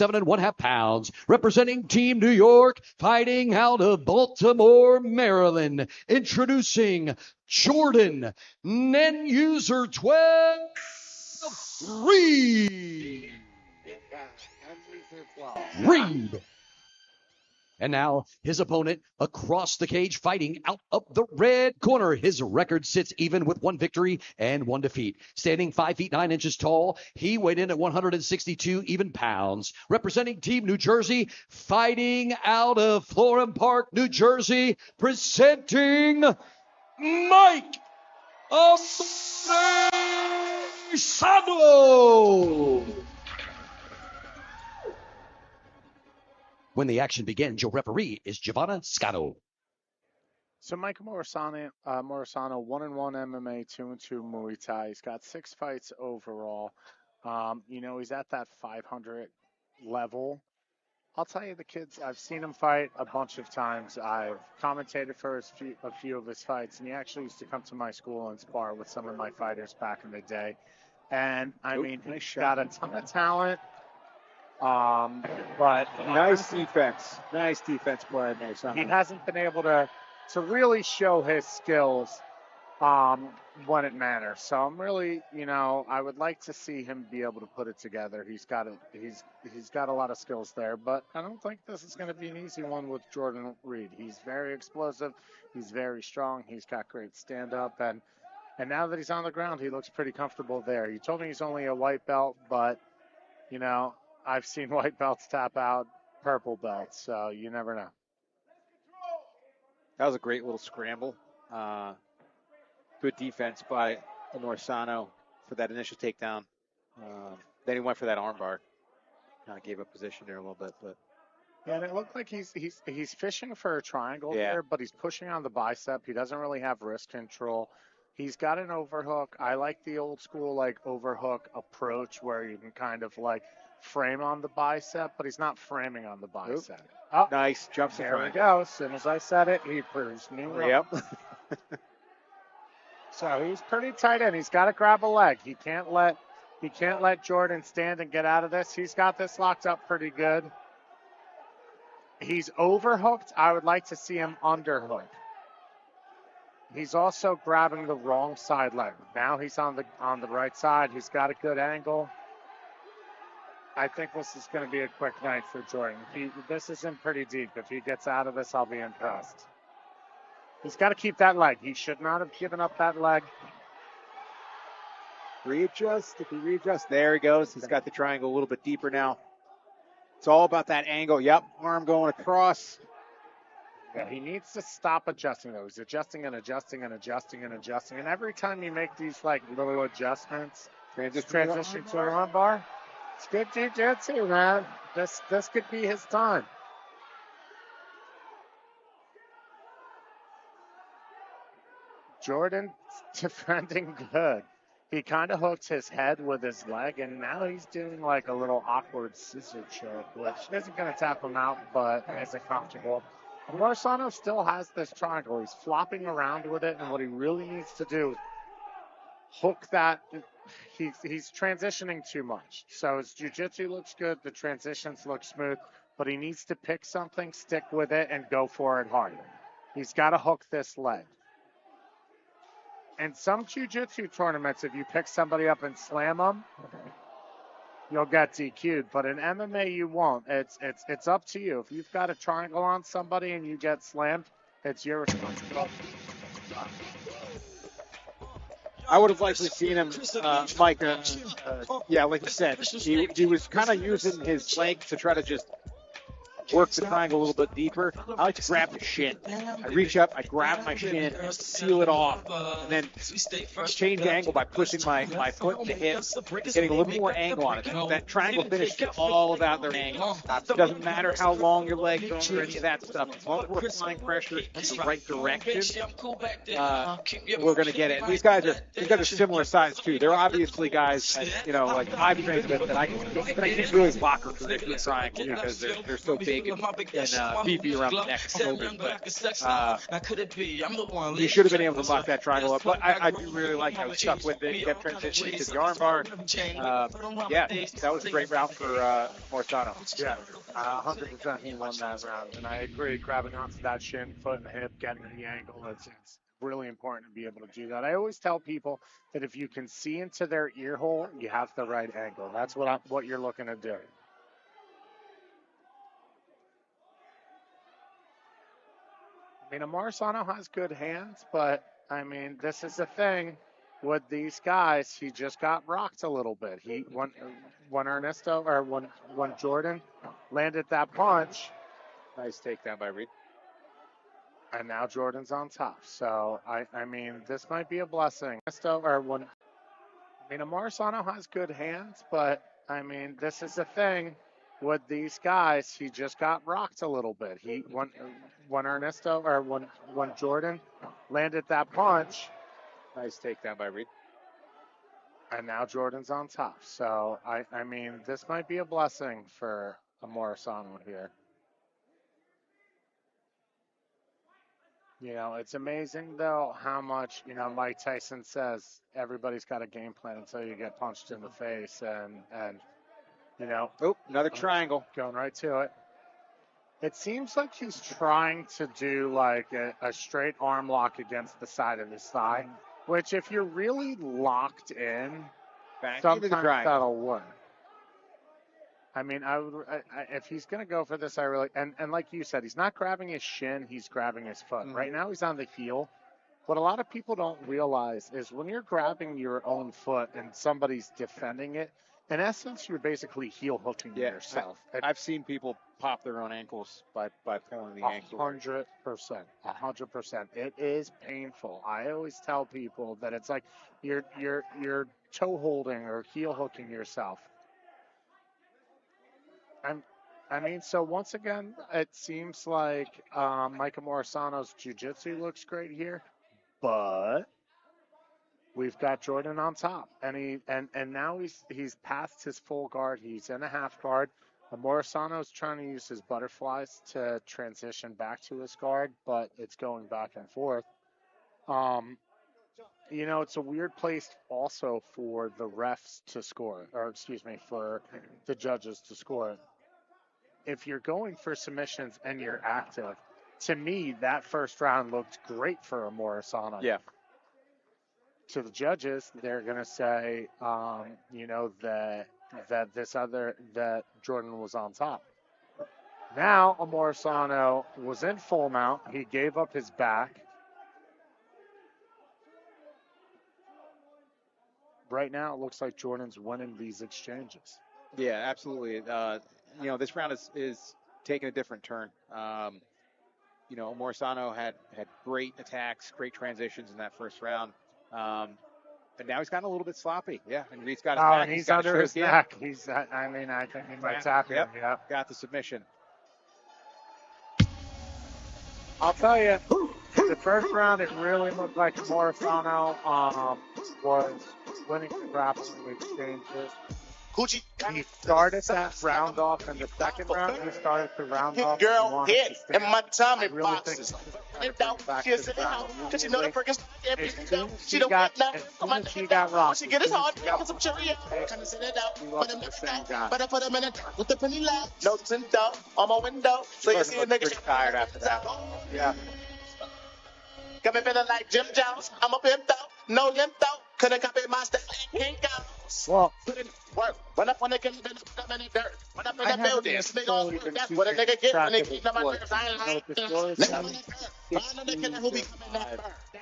7.5 pounds, representing Team New York, fighting out of Baltimore, Maryland. Introducing Jordan NenUser12 Reed. And now his opponent across the cage, fighting out of the red corner. His record sits even with 1 victory and 1 defeat. Standing 5 feet 9 inches tall, he weighed in at 162 even pounds. Representing Team New Jersey, fighting out of Florham Park, New Jersey, presenting Mike Amorciano. When the action begins, your referee is Giovanna Scotto. So Mike Amorciano, 1-1 MMA, 2-2 Muay Thai. He's got 6 fights overall. He's at that 500 level. I'll tell you, the kids, I've seen him fight a bunch of times. I've commentated for a few of his fights, and he actually used to come to my school and spar with some of my fighters back in the day. And, he's got a ton of talent. But nice defense play. He hasn't been able to really show his skills when it matters. So I'm really, I would like to see him be able to put it together. He's got a lot of skills there, but I don't think this is going to be an easy one with Jordan Reed. He's very explosive. He's very strong. He's got great stand-up, and now that he's on the ground, he looks pretty comfortable there. He told me he's only a white belt, but I've seen white belts tap out purple belts, so you never know. That was a great little scramble. Good defense by Amorciano for that initial takedown. Then he went for that armbar. Kind of gave up position there a little bit, but yeah, and it looked like he's fishing for a triangle there, but he's pushing on the bicep. He doesn't really have wrist control. He's got an overhook. I like the old school overhook approach where you can kind of frame on the bicep, but he's not framing on the bicep. Oop. Oh, nice jumps. There we go. As soon as I said it, he proves new. Yep. So he's pretty tight end. He's got to grab a leg. He can't let Jordan stand and get out of this. He's got this locked up pretty good. He's overhooked. I would like to see him underhook. He's also grabbing the wrong side leg. Now he's on the right side. He's got a good angle. I think this is going to be a quick night for Jordan. This is in pretty deep. If he gets out of this, I'll be impressed. He's got to keep that leg. He should not have given up that leg. Readjust. If he readjusts, there he goes. He's got the triangle a little bit deeper now. It's all about that angle. Yep, arm going across. Yeah, he needs to stop adjusting, though. He's adjusting and adjusting and adjusting and adjusting. And every time you make these little adjustments, transition to an arm bar, it's good jiu-jitsu, man. This could be his time. Jordan defending good. He kind of hooked his head with his leg, and now he's doing a little awkward scissor choke, which isn't going to tap him out, but isn't comfortable. Amorciano still has this triangle. He's flopping around with it, and what he really needs to do is hook that. He's transitioning too much. So his jiu-jitsu looks good, the transitions look smooth, but he needs to pick something, stick with it, and go for it hard. He's got to hook this leg. In some jiu-jitsu tournaments, if you pick somebody up and slam them, you'll get DQ'd. But in MMA, you won't. It's up to you. If you've got a triangle on somebody and you get slammed, it's your responsibility. I would have liked to have seen him, Mike, like you said, he was kind of using his legs to try to just work the triangle a little bit deeper. I like to grab the shin. I reach up, I grab my shin, seal it off, and then change the angle by pushing my foot in the hip, getting a little more angle on it. That triangle finish is all about their angle. It doesn't matter how long your legs are or any of that stuff. As long as we're applying pressure in the right direction, we're going to get it. These guys are similar size too. They're obviously guys, like I've trained with that I can't really block her for the triangle because they're so big. leg and beat me around the neck and shoulders. But he should have been able to lock that triangle up. But I do really like how he stuck with it, kept transitioning to the armbar. Yeah, that was a great round for Amorciano. Yeah, 100% he won that round. And I agree, grabbing onto that shin, foot, and hip, getting the angle, it's really important to be able to do that. I always tell people that if you can see into their ear hole, you have the right angle. That's what you're looking to do. I mean, Amorciano has good hands, but, I mean, this is the thing with these guys. He just got rocked a little bit. When Jordan landed that punch. Nice takedown by Reed. And now Jordan's on top. So, I mean, this might be a blessing. Amorciano has good hands, but, I mean, this is the thing with these guys. He just got rocked a little bit. When Jordan landed that punch. Nice takedown by Reed. And now Jordan's on top. So, I mean, this might be a blessing for Amorciano here. You know, it's amazing, though, how much, Mike Tyson says everybody's got a game plan until you get punched in the face. And Oh, another triangle. Going right to it. It seems like he's trying to do, like, a straight arm lock against the side of his thigh, which if you're really locked in, sometimes that'll work. I mean, if he's going to go for this, and like you said, he's not grabbing his shin, he's grabbing his foot. Mm-hmm. Right now he's on the heel. What a lot of people don't realize is when you're grabbing your own foot and somebody's defending it, in essence, you're basically heel hooking yourself. I've seen people pop their own ankles by pulling the ankle. 100%. 100%. It is painful. I always tell people that it's like you're toe holding or heel hooking yourself. So once again, it seems like Mike Amorciano's jiu-jitsu looks great here, but we've got Jordan on top, and now he's past his full guard. He's in a half guard. Amorciano's trying to use his butterflies to transition back to his guard, but it's going back and forth. It's a weird place also for the refs to score, for the judges to score. If you're going for submissions and you're active, to me, that first round looked great for Amorciano. Yeah. To the judges, they're going to say, that Jordan was on top. Now, Amorciano was in full mount. He gave up his back. Right now, it looks like Jordan's winning these exchanges. Yeah, absolutely. This round is taking a different turn. Amorciano had great attacks, great transitions in that first round. But now he's gotten a little bit sloppy. Yeah, and Reed's got his back. And he's under his neck. I think he might tap him. Yep. Got the submission. I'll tell you, the first round, it really looked like Amorciano was winning the grappling exchanges. He started that round off in the second round. He started the round off. Girl, hit in my tummy really boxes. Because you know the freaking she don't got now. she got rocked. She get his heart. Get some cherry. Kind of sit it out. But I put him in it with the penny left. Notes in dough on my window. So you see a nigga tired after that. Yeah. Got me feeling like Jim Jones. I'm a pimp though. No limp though. Couldn't copy my style. Can't go. Well, work. When up on the kids, been up in the dirt. When up in the building, that's what a nigga get when they keep my nerves. I ain't like Find the killer who be coming that first.